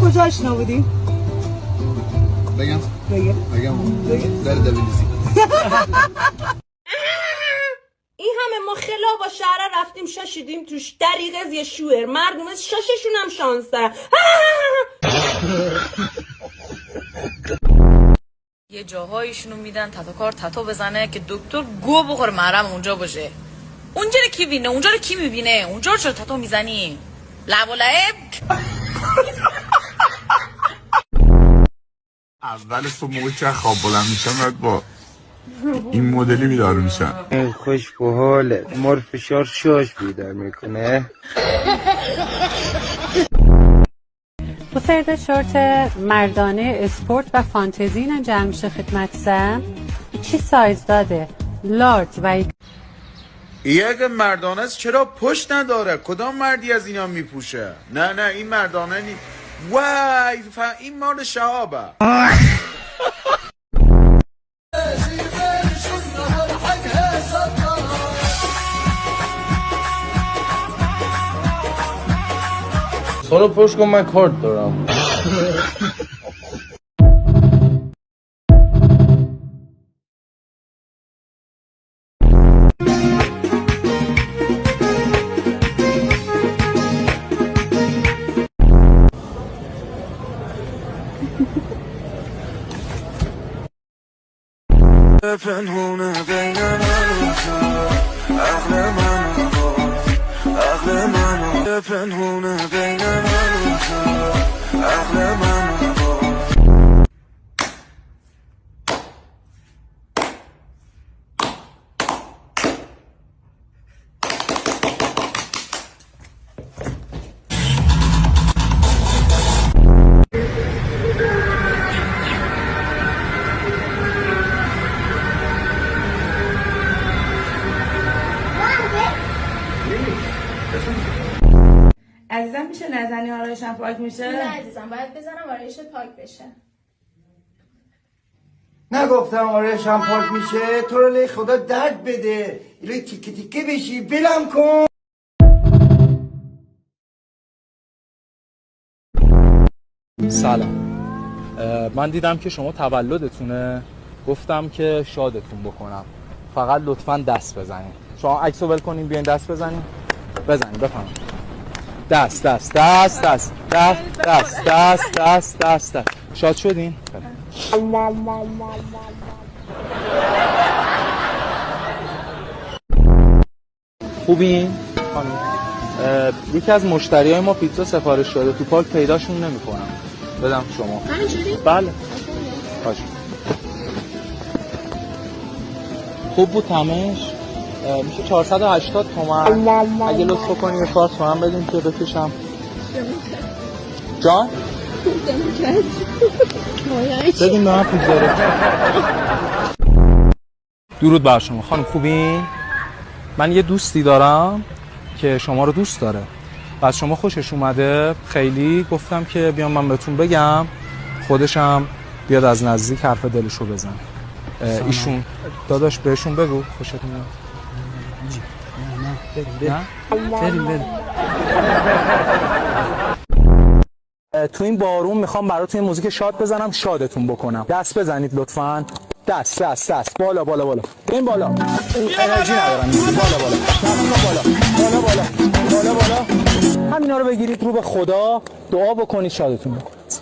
کجا آشنا بودیم؟ بگم در دویلیزی. این همه ما خلا با شهره رفتیم شاشیدیم توش دریغ یه شوهر مردم شاششون هم شانس دارن. یه جاهایشونو میدن تتاکار تتو بزنه که دکتر گو بخوره محرم اونجا باشه. اونجا رو کی بینه؟ اونجا رو کی میبینه؟ اونجا رو چرا تتو میزنی؟ لب و لعب. اول صبح موقع که خواب بلند میشم باید با این مدلی بیدار میشم. خوش به حاله مار فشار شاش بیدار میکنه. Bu serde şort merdane esport و فانتزی ilə gəlmişik xidmətinizə. 2 size-dadır. Large و این اگه مردانه است چرا پشت نداره؟ کدام مردی از اینا میپوشه؟ نه این مردانه نیست. وای این مال شهابه. سالو پشت کن من کارت دارم. پنهونه بین من و تو عقل منو برد عقل منو پنهونه بین من و تو عقل منو برد. عزیزم میشه نزنی آرایشم پاک میشه؟ نه عزیزم باید بزنم آرایشت پاک بشه. نگفتم آرایشم پاک میشه؟ تو رو لی خدا درد بده ایلوی تیکه تیکه بشی بلم کن. سلام، من دیدم که شما تولدتونه، گفتم که شادتون بکنم. فقط لطفاً دست بزنید. شما عکسو ول کنین بیاین دست بزنین. بزنین بفهمید. دست دست دست دست دست دست دست دست دست دست. شاد شدین؟ خوبین؟ یکی از مشتریای ما پیتزا سفارش داده، تو پارک پیداشون نمی‌کنم. بدم شما. بله. باشه. خوب بود تمش؟ میشه 480 تومن. اگه لطف کنی یه کارت تومن بدین که بکشم. جان؟ بدین به من پیتزا رو. درود بر شما خانم، خوبین؟ من یه دوستی دارم که شما رو دوست داره. بعد شما خوشش اومده خیلی، گفتم که بیام من بهتون بگم، خودشم بیاد از نزدیک حرف دلشو بزنه. ایشون داداش بهشون بگو خوشت میاد. بریم تو این بارون میخوام براتون یه موزیک شاد بزنم، شادتون بکنم. دست بزنید لطفاً. دست دست دست بالا بالا بالا. این بالا. انرژی ندارم. بالا بالا. بالا بالا بالا بالا بالا. همینا رو بگیرید رو به خدا، دعا بکنید، شادتون بکنید.